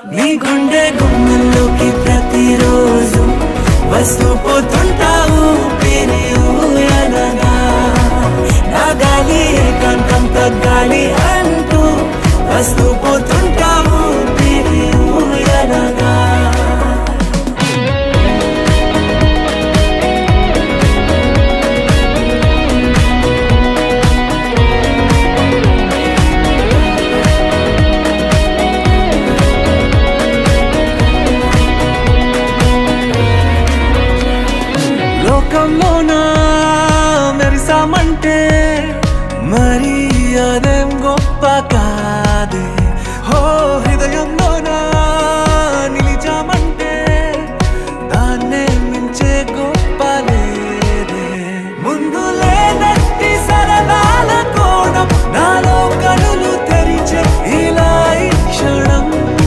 నీ గుండె గుమ్మంలోకి ప్రతిరోజు వస్తూ పోతుంటావు పేరే ఊయనగా నా గాలి ఏకాంతం తగ్గాలి అంటూ వస్తూ పోతుంటావు పేరే ఊయనగా లోకంలోనా మెరిసామంటే మరి అదేం గొప్ప